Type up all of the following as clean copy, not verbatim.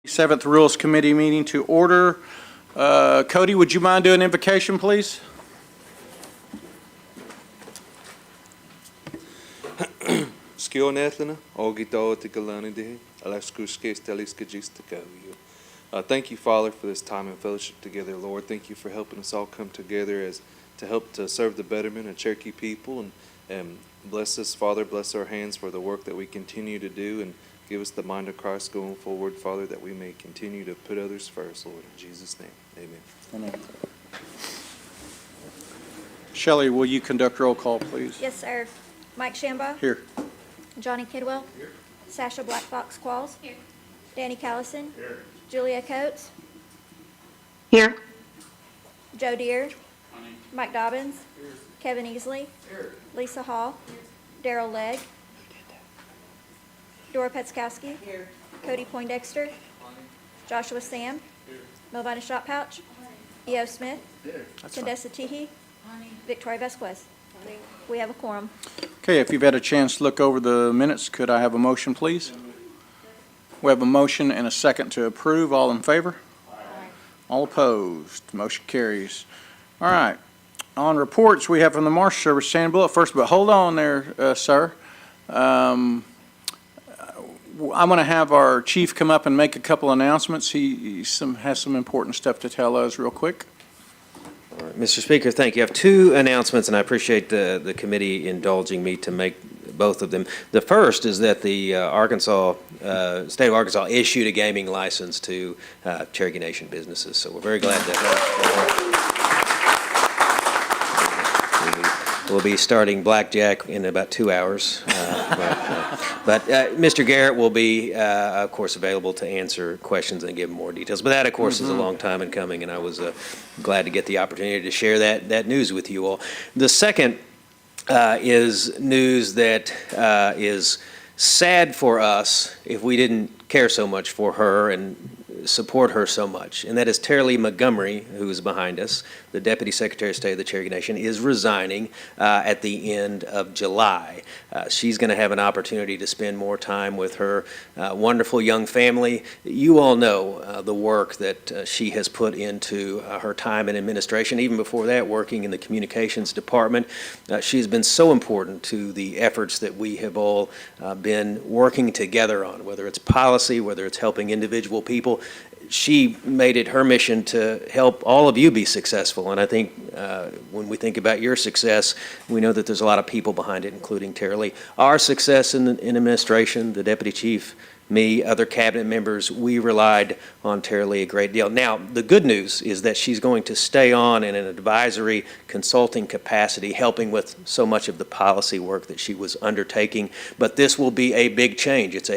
7th Rules Committee meeting to order. Cody, would you mind doing invocation, please? Thank you, Father, for this time and fellowship together, Lord. Thank you for helping us all come together as to help to serve the betterment of Cherokee people. And bless us, Father. Bless our hands for the work that we continue to do, and give us the mind of Christ going forward, Father, that we may continue to put others first, Lord. In Jesus' name, amen. Amen. Shelley, will you conduct roll call, please? Yes, sir. Mike Shambaugh. Here. Johnny Kidwell. Here. Sasha Black Fox Qualls. Here. Danny Callison. Here. Julia Coates. Here. Joe Deere. Mike Dobbins. Here. Kevin Easley. Here. Lisa Hall. Here. Daryl Legg. Dora Petskowski. Here. Cody Poindexter. Joshua Sam. Here. Melvina Shotpouch. E.O. Smith. Here. Condessa Teehee. Victoria Vasquez. We have a quorum. Okay, if you've had a chance to look over the minutes, could I have a motion, please? We have a motion and a second to approve. All in favor? Aye. All opposed? Motion carries. All right. On reports, we have from the Marshal Service, Shannon Bullock first, but hold on there, sir. I'm going to have our chief come up and make a couple announcements. He has some important stuff to tell us real quick. All right, Mr. Speaker, thank you. I have two announcements, and I appreciate the committee indulging me to make both of them. The first is that the state of Arkansas issued a gaming license to Cherokee Nation businesses, so we're very glad that we'll be starting blackjack in about 2 hours. But Mr. Garrett will be, of course, available to answer questions and give more details. But that, of course, is a long time in coming, and I was glad to get the opportunity to share that news with you all. The second is news that is sad for us if we didn't care so much for her and support her so much, and that is Tara-Leigh Montgomery, who is behind us, the Deputy Secretary of State of the Cherokee Nation, is resigning at the end of July. She's going to have an opportunity to spend more time with her wonderful young family. You all know the work that she has put into her time in administration, even before that, working in the communications department. She's been so important to the efforts that we have all been working together on, whether it's policy, whether it's helping individual people. She made it her mission to help all of you be successful, and I think when we think about your success, we know that there's a lot of people behind it, including Tara-Leigh. Our success in administration, the Deputy Chief, me, other cabinet members, we relied on Tara-Leigh a great deal. Now, the good news is that she's going to stay on in an advisory consulting capacity, helping with so much of the policy work that she was undertaking. But this will be a big change. It's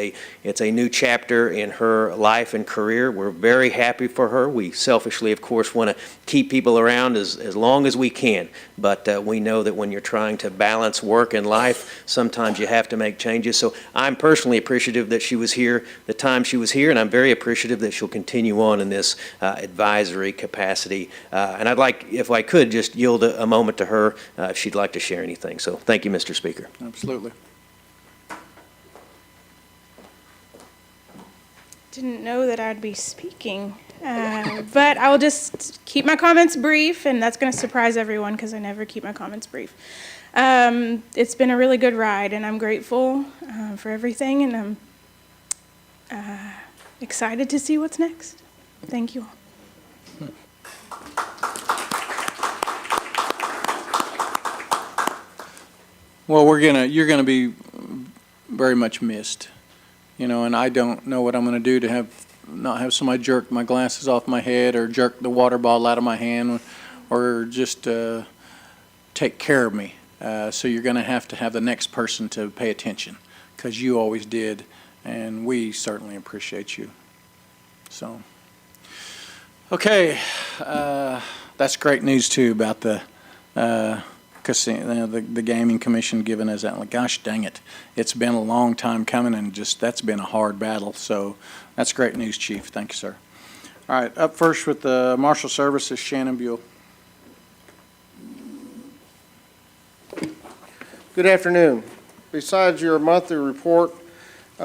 a new chapter in her life and career. We're very happy for her. We selfishly, of course, want to keep people around as long as we can. But we know that when you're trying to balance work and life, sometimes you have to make changes. So I'm personally appreciative that she was here the time she was here, and I'm very appreciative that she'll continue on in this advisory capacity. And I'd like, if I could, just yield a moment to her if she'd like to share anything. So thank you, Mr. Speaker. Absolutely. Didn't know that I'd be speaking, but I will just keep my comments brief, and that's going to surprise everyone because I never keep my comments brief. It's been a really good ride, and I'm grateful for everything, and I'm excited to see what's next. Thank you all. Well, you're gonna be very much missed, and I don't know what I'm gonna do to not have somebody jerk my glasses off my head or jerk the water bottle out of my hand or just take care of me. So you're gonna have to have the next person to pay attention, because you always did, and we certainly appreciate you. So, okay, that's great news too about the casino, the gaming commission giving us that. Like, gosh dang it, it's been a long time coming, and that's been a hard battle. So that's great news, Chief. Thank you, sir. All right, up first with the Marshal Service is Shannon Buell. Good afternoon. Besides your monthly report,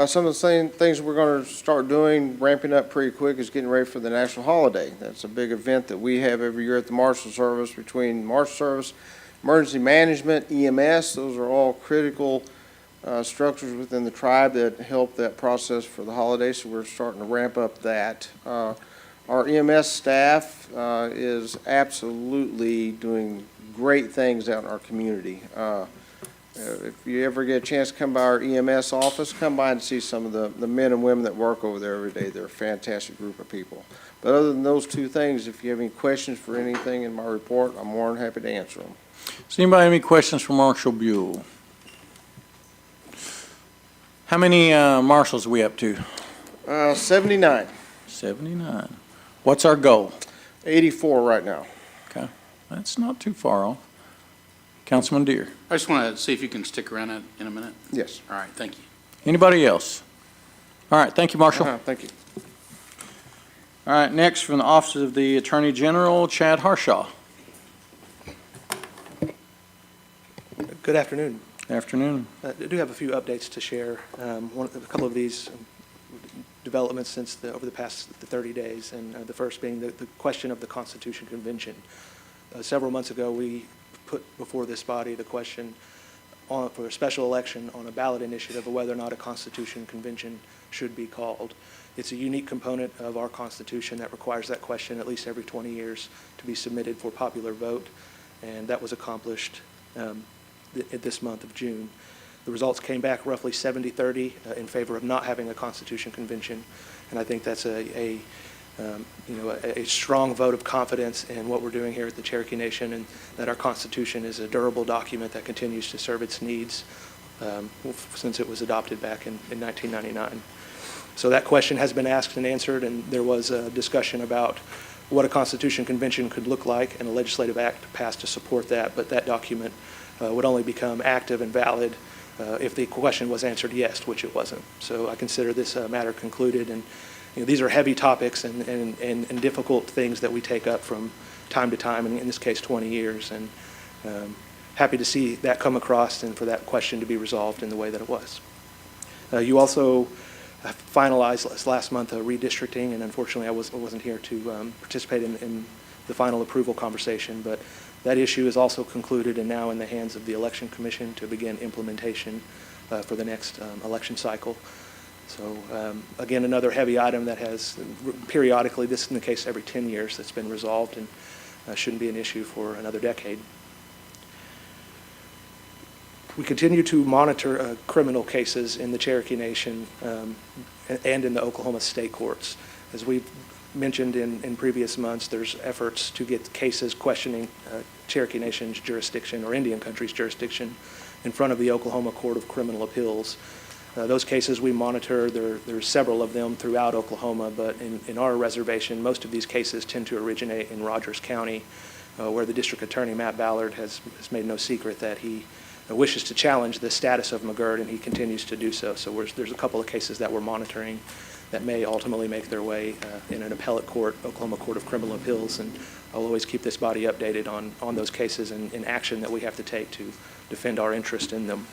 Some of the same things we're going to start doing, ramping up pretty quick, is getting ready for the national holiday. That's a big event that we have every year at the Marshal Service, between Marshal Service, Emergency Management, EMS. Those are all critical structures within the tribe that help that process for the holiday, so we're starting to ramp up that. Our EMS staff is absolutely doing great things out in our community. If you ever get a chance to come by our EMS office, come by and see some of the men and women that work over there every day. They're a fantastic group of people. But other than those two things, if you have any questions for anything in my report, I'm more than happy to answer them. Does anybody have any questions for Marshal Buell? How many marshals are we up to? 79, 79. What's our goal? 84 right now. Okay, that's not too far off. Councilman Deere. I just want to see if you can stick around in a minute. Yes. All right, thank you. Anybody else? All right, thank you, Marshal. Thank you. All right, next from the Office of the Attorney General, Chad Harshaw. Good afternoon. Afternoon. I do have a few updates to share. A couple of these developments since over the past 30 days, and the first being the question of the Constitution Convention. Several months ago, we put before this body the question for a special election on a ballot initiative of whether or not a Constitution Convention should be called. It's a unique component of our Constitution that requires that question at least every 20 years to be submitted for popular vote, and that was accomplished this month of June. The results came back roughly 70-30 in favor of not having a Constitution Convention, and I think that's a strong vote of confidence in what we're doing here at the Cherokee Nation, and that our Constitution is a durable document that continues to serve its needs since it was adopted back in 1999. So that question has been asked and answered, and there was a discussion about what a Constitution Convention could look like, and a legislative act passed to support that, but that document would only become active and valid if the question was answered yes, which it wasn't. So I consider this matter concluded, and these are heavy topics and difficult things that we take up from time to time, and in this case 20 years, and happy to see that come across and for that question to be resolved in the way that it was. You also finalized last month redistricting, and unfortunately I wasn't here to participate in the final approval conversation, but that issue is also concluded and now in the hands of the Election Commission to begin implementation for the next election cycle. So again, another heavy item that has periodically, this in the case every 10 years, that's been resolved and shouldn't be an issue for another decade. We continue to monitor criminal cases in the Cherokee Nation and in the Oklahoma state courts. As we've mentioned in previous months, there's efforts to get cases questioning Cherokee Nation's jurisdiction or Indian Country's jurisdiction in front of the Oklahoma Court of Criminal Appeals. Those cases we monitor, there's several of them throughout Oklahoma, but in our reservation, most of these cases tend to originate in Rogers County, where the District Attorney, Matt Ballard, has made no secret that he wishes to challenge the status of McGirt, and he continues to do so. So there's a couple of cases that we're monitoring that may ultimately make their way in an appellate court, Oklahoma Court of Criminal Appeals, and I'll always keep this body updated on those cases and in action that we have to take to defend our interest in them.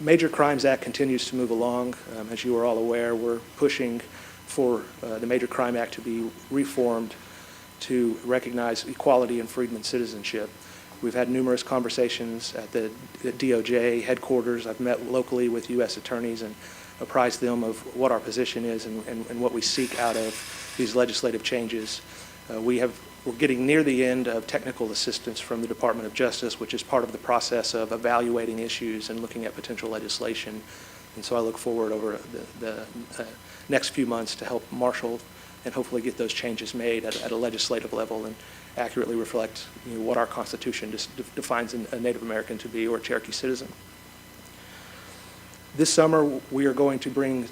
Major Crimes Act continues to move along. As you are all aware, we're pushing for the Major Crime Act to be reformed to recognize equality and freedom citizenship. We've had numerous conversations at the DOJ headquarters. I've met locally with U.S. attorneys and apprised them of what our position is and what we seek out of these legislative changes. We're getting near the end of technical assistance from the Department of Justice, which is part of the process of evaluating issues and looking at potential legislation. And so I look forward over the next few months to help marshal and hopefully get those changes made at a legislative level and accurately reflect what our Constitution defines a Native American to be or a Cherokee citizen. This summer, we are going to bring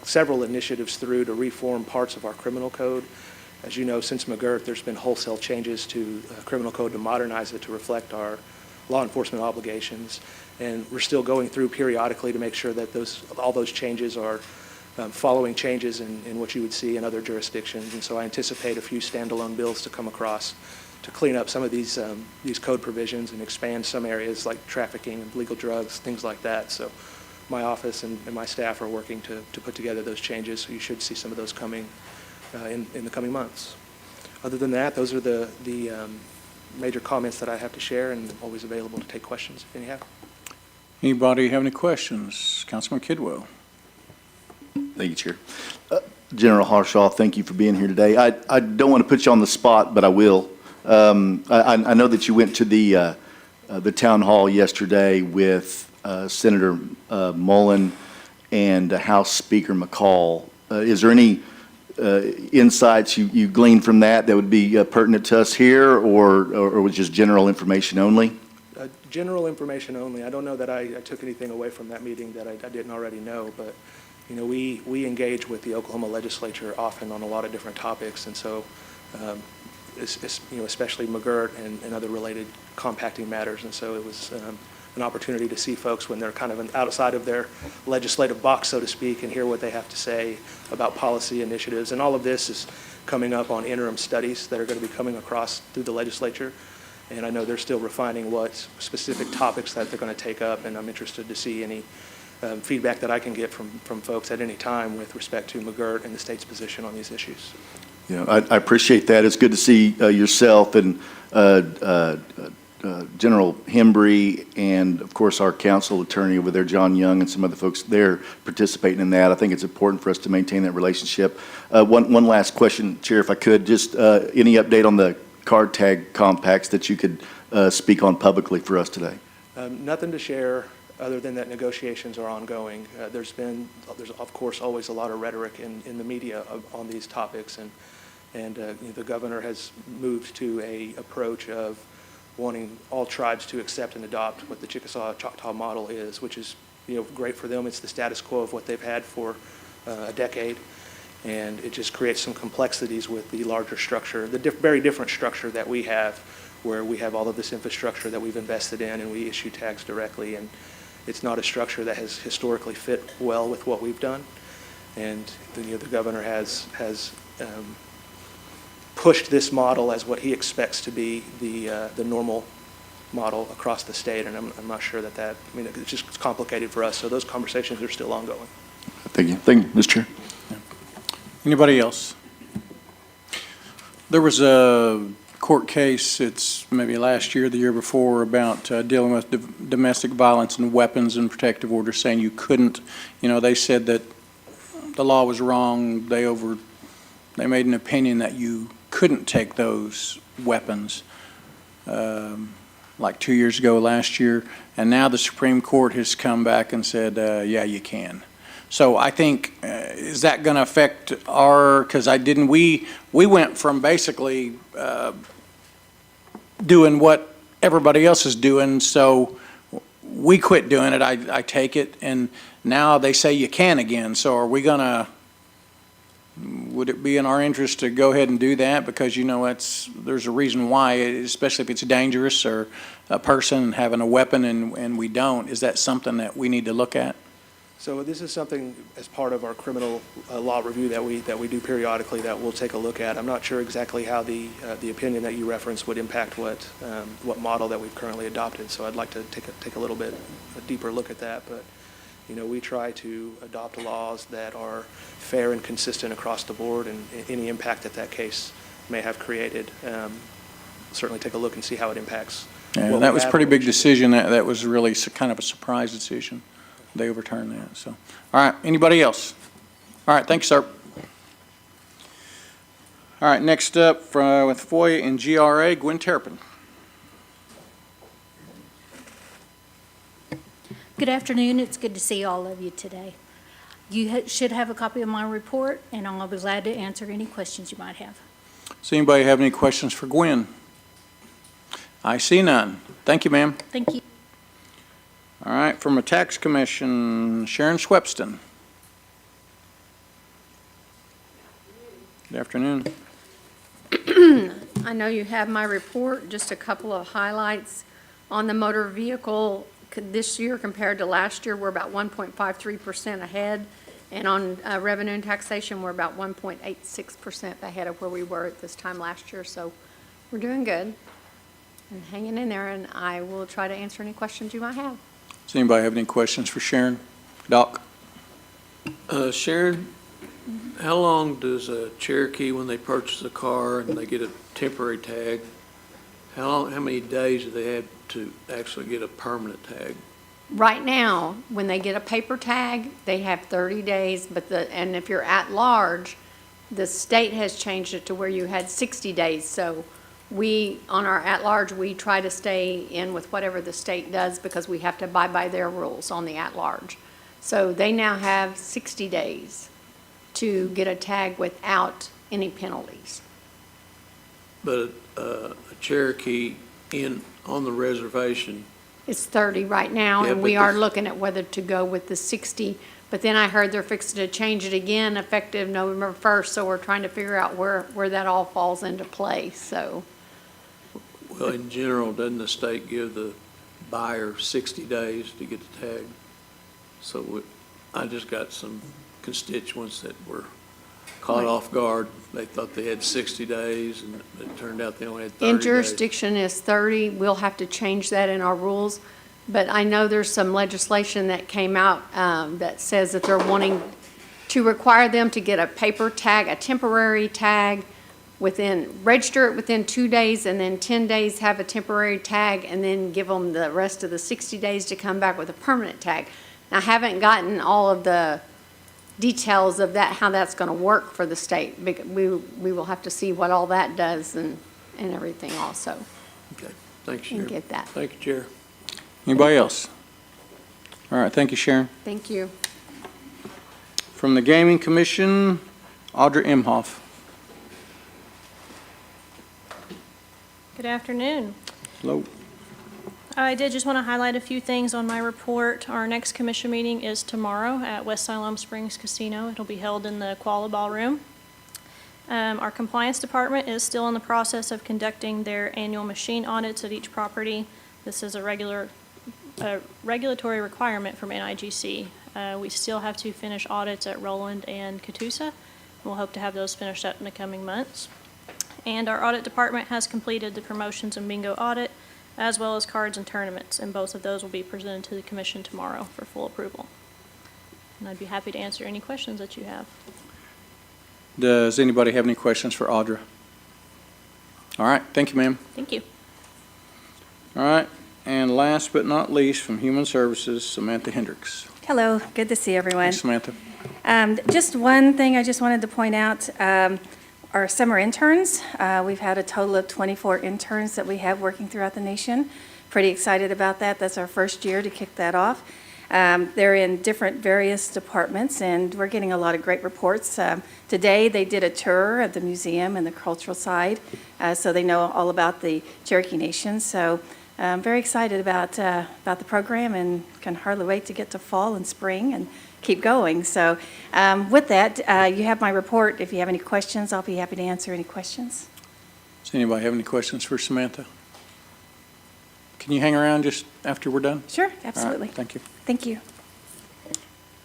several initiatives through to reform parts of our criminal code. As you know, since McGirt, there's been wholesale changes to criminal code to modernize it to reflect our law enforcement obligations. And we're still going through periodically to make sure that all those changes are following changes in what you would see in other jurisdictions. And so I anticipate a few standalone bills to come across to clean up some of these code provisions and expand some areas like trafficking and legal drugs, things like that. So my office and my staff are working to put together those changes, so you should see some of those coming in the coming months. Other than that, those are the major comments that I have to share, and I'm always available to take questions if any have. Anybody have any questions? Councilman Kidwell. Thank you, Chair. General Harshaw, thank you for being here today. I don't want to put you on the spot, but I will. I know that you went to the town hall yesterday with Senator Mullen and House Speaker McCall. Is there any insights you gleaned from that would be pertinent to us here, or was just general information only? General information only. I don't know that I took anything away from that meeting that I didn't already know, but we engage with the Oklahoma legislature often on a lot of different topics, and so especially McGirt and other related compacting matters, and so it was an opportunity to see folks when they're kind of outside of their legislative box, so to speak, and hear what they have to say about policy initiatives. And all of this is coming up on interim studies that are going to be coming across through the legislature. And I know they're still refining what specific topics that they're going to take up, and I'm interested to see any feedback that I can get from folks at any time with respect to McGirt and the state's position on these issues. Yeah, I appreciate that. It's good to see yourself and General Hembry and, of course, our council attorney over there, John Young, and some other folks there participating in that. I think it's important for us to maintain that relationship. One last question, Chair, if I could. Just any update on the card tag compacts that you could speak on publicly for us today? Nothing to share other than that negotiations are ongoing. There's of course always a lot of rhetoric in the media on these topics, and the governor has moved to a approach of wanting all tribes to accept and adopt what the Chickasaw-Choctaw model is, which is great for them. It's the status quo of what they've had for a decade, and it just creates some complexities with the larger structure, the very different structure that we have, where we have all of this infrastructure that we've invested in and we issue tags directly, and it's not a structure that has historically fit well with what we've done. And the governor has pushed this model as what he expects to be the normal model across the state, and I'm not sure that it's just complicated for us, so those conversations are still ongoing. Thank you. Thank you, Mr. Chair. Anybody else? There was a court case, it's maybe last year, the year before, about dealing with domestic violence and weapons and protective orders, saying you couldn't, they said that the law was wrong. They made an opinion that you couldn't take those weapons, like 2 years ago, last year, and now the Supreme Court has come back and said, yeah, you can. So I think, is that going to affect because we went from basically doing what everybody else is doing, so we quit doing it, I take it, and now they say you can again. So are we going to, would it be in our interest to go ahead and do that? Because there's a reason why, especially if it's dangerous or a person having a weapon and we don't. Is that something that we need to look at? So this is something as part of our criminal law review that we do periodically that we'll take a look at. I'm not sure exactly how the opinion that you referenced would impact what model that we've currently adopted. So I'd like to take a little bit a deeper look at that. But we try to adopt laws that are fair and consistent across the board, and any impact that case may have created, certainly take a look and see how it impacts. Yeah, that was a pretty big decision. That was really kind of a surprise decision. They overturned that. So, all right. Anybody else? All right. Thanks, sir. All right. Next up with FOIA and GRA, Gwen Terrapin. Good afternoon. It's good to see all of you today. You should have a copy of my report, and I'll be glad to answer any questions you might have. Does anybody have any questions for Gwen? I see none. Thank you, ma'am. Thank you. All right, from a tax commission, Sharon Swepston. Good afternoon. I know you have my report, just a couple of highlights. On the motor vehicle, this year compared to last year, we're about 1.53% ahead. And on revenue and taxation, we're about 1.86% ahead of where we were at this time last year. So we're doing good and hanging in there, and I will try to answer any questions you might have. Does anybody have any questions for Sharon? Doc? Sharon, how long does a Cherokee, when they purchase a car and they get a temporary tag, how many days do they have to actually get a permanent tag? Right now, when they get a paper tag, they have 30 days, and if you're at large, the state has changed it to where you had 60 days. So we, on our at large, we try to stay in with whatever the state does because we have to abide by their rules on the at large. So they now have 60 days to get a tag without any penalties. But a Cherokee on the reservation, It's 30 right now, Yeah, and but we are this- looking at whether to go with the 60. But then I heard they're fixing to change it again effective November 1st, so we're trying to figure out where that all falls into play, so. well, in general, doesn't the state give the buyer 60 days to get the tag? So I just got some constituents that were caught off guard. They thought they had 60 days, and it turned out they only had 30 In days. jurisdiction is 30. We'll have to change that in our rules. But I know there's some legislation that came out that says that they're wanting to require them to get a paper tag, a temporary tag, register it within 2 days, and then 10 days have a temporary tag, and then give them the rest of the 60 days to come back with a permanent tag. Now, I haven't gotten all of the details of that, how that's going to work for the state. We will have to see what all that does and everything also, Okay, thanks, and Sharon. get that. Thank you, Chair. Anybody else? All right, thank you, Sharon. Thank you. From the Gaming Commission, Audra Imhoff. Good afternoon. Hello. I did just want to highlight a few things on my report. Our next commission meeting is tomorrow at West Siloam Springs Casino. It'll be held in the Koala Ballroom. Our compliance department is still in the process of conducting their annual machine audits at each property. This is a regulatory requirement from NIGC. We still have to finish audits at Roland and Catoosa. We'll hope to have those finished up in the coming months. And our audit department has completed the promotions and bingo audit, as well as cards and tournaments, and both of those will be presented to the commission tomorrow for full approval. And I'd be happy to answer any questions that you have. Does anybody have any questions for Audra? All right, thank you, ma'am. Thank you. All right, and last but not least, from Human Services, Samantha Hendricks. Hello, good to see everyone. Thanks, Samantha. Just one thing I just wanted to point out, our summer interns. We've had a total of 24 interns that we have working throughout the nation. Pretty excited about that. That's our first year to kick that off. They're in different various departments, and we're getting a lot of great reports. Today, they did a tour of the museum and the cultural side, so they know all about the Cherokee Nation. So I'm very excited about the program and can hardly wait to get to fall and spring and keep going. So with that, you have my report. If you have any questions, I'll be happy to answer any questions. Does anybody have any questions for Samantha? Can you hang around just after we're done? Sure, All right, absolutely. thank you. Thank you.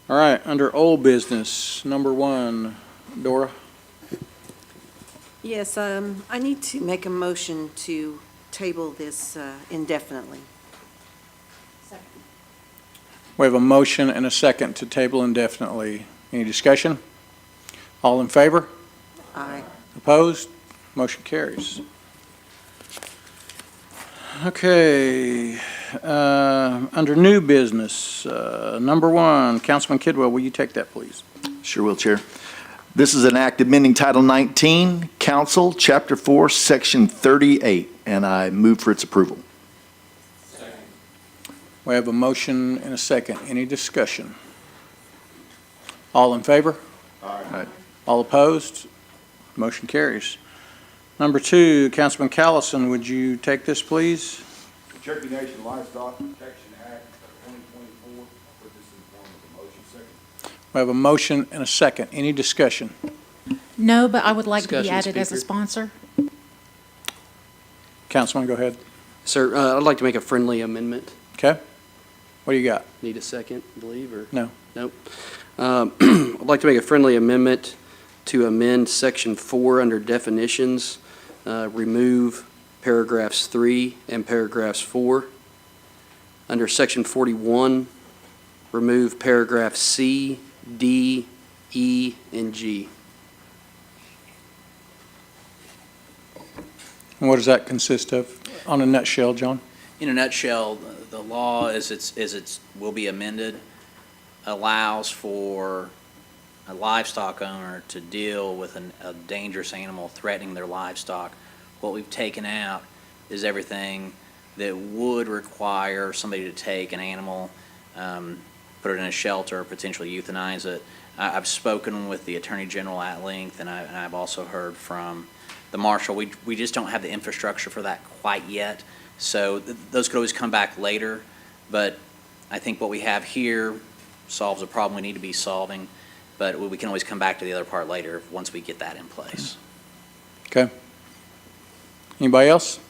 All right, under old business, number 1, Dora. Yes, I need to make a motion to table this indefinitely. We have a motion and a second to table indefinitely. Any discussion? All in favor? Aye. Opposed? Motion carries. Okay, under new business, number 1, Councilman Kidwell, will you take that, please? Sure will, Chair. This is an act amending Title 19, Council, Chapter 4, Section 38, and I move for its approval. We have a motion and a second. Any discussion? All in favor? Aye. All opposed? Motion carries. Number 2, Councilman Callison, would you take this, please? Cherokee Nation Livestock Protection Act of 2024. I'll put this in the form of a motion. Second. We have a motion and a second. Any discussion? No, but I would like to be Discussion, added as a Speaker. sponsor. Councilman, go ahead. Sir, I'd like to make a friendly amendment. Okay? What do you got? Need a second, I believe, or? No. Nope. I'd like to make a friendly amendment to amend Section 4 under definitions, remove paragraphs 3 and paragraphs 4. Under Section 41, remove paragraph C, D, E, and G. And what does that consist of, on a nutshell, John? In a nutshell, the law, as it's will be amended, allows for a livestock owner to deal with a dangerous animal threatening their livestock. What we've taken out is everything that would require somebody to take an animal, put it in a shelter, potentially euthanize it. I've spoken with the Attorney General at length, and I've also heard from the Marshal. We just don't have the infrastructure for that quite yet, so those could always come back later, but I think what we have here solves a problem we need to be solving, but we can always come back to the other part later once we get that in place. Okay. Anybody else?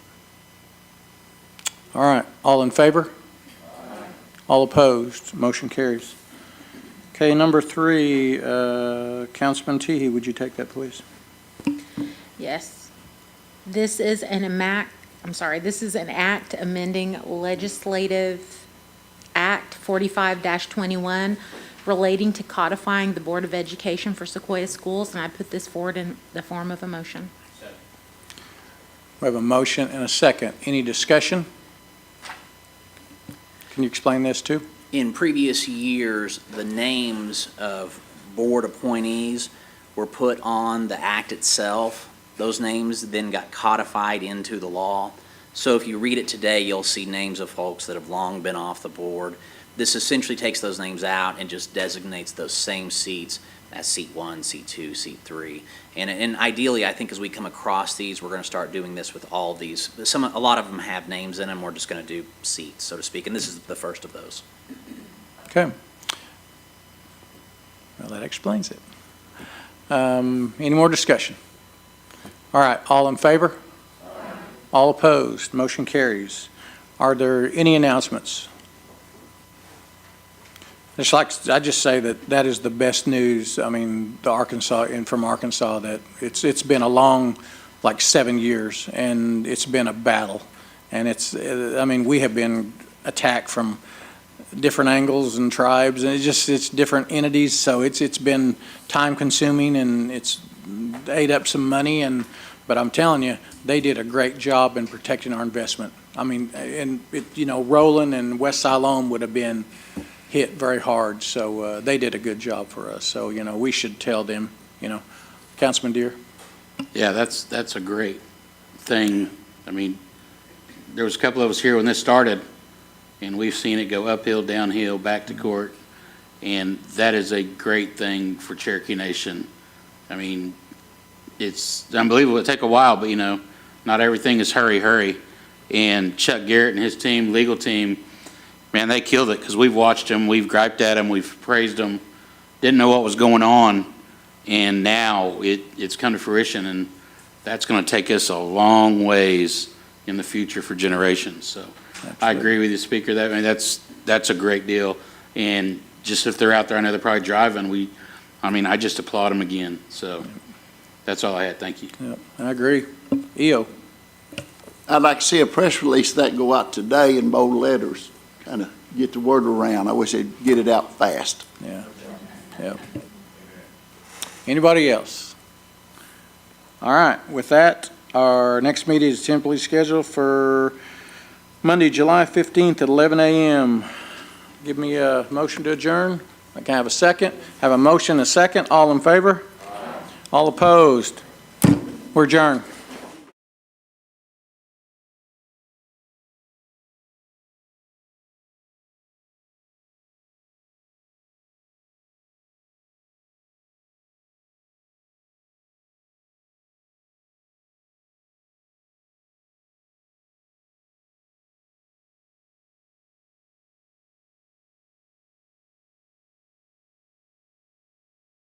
All right, all in favor? All opposed? Motion carries. Okay, number 3, Councilman Teehee, would you take that, please? Yes. This is an act amending Legislative Act 45-21 relating to codifying the Board of Education for Sequoia Schools, and I put this forward in the form of a motion. We have a motion and a second. Any discussion? Can you explain this too? In previous years, the names of board appointees were put on the act itself. Those names then got codified into the law. So if you read it today, you'll see names of folks that have long been off the board. This essentially takes those names out and just designates those same seats as seat 1, seat 2, seat 3. And ideally, I think as we come across these, we're going to start doing this with all of these. A lot of them have names in them. We're just going to do seats, so to speak, and this is the first of those. Okay. Well, that explains it. Any more discussion? All right, all in favor? All opposed? Motion carries. Are there any announcements? I just say that is the best news. I mean, from Arkansas, that it's been a long, 7 years, and it's been a battle. And we have been attacked from different angles and tribes, and it's different entities, so it's been time consuming, and it's ate up some money, but I'm telling you, they did a great job in protecting our investment. I mean, Roland and West Siloam would have been hit very hard, so they did a good job for us. So, we should tell them, Councilman Deere. Yeah, that's a great thing. I mean, there was a couple of us here when this started, and we've seen it go uphill, downhill, back to court, and that is a great thing for Cherokee Nation. I mean, it's unbelievable. It'll take a while, but, not everything is hurry. And Chuck Garrett and his team, legal team, man, they killed it, because we've watched them, we've griped at them, we've praised them, didn't know what was going on, and now it's come to fruition, and that's going to take us a long ways in the future for generations. So absolutely. I agree with you, Speaker. That's a great deal, and just if they're out there, I know they're probably driving. I just applaud them again. So that's all I had. Thank you. Yep, I agree. EO. I'd like to see a press release that go out today in bold letters, kind of get the word around. I wish they'd get it out fast. Yeah. Anybody else? All right, with that, our next meeting is tentatively scheduled for Monday, July 15th at 11 a.m. Give me a motion to adjourn. I can have a second. Have a motion, a second. All in favor? All opposed? We're adjourned.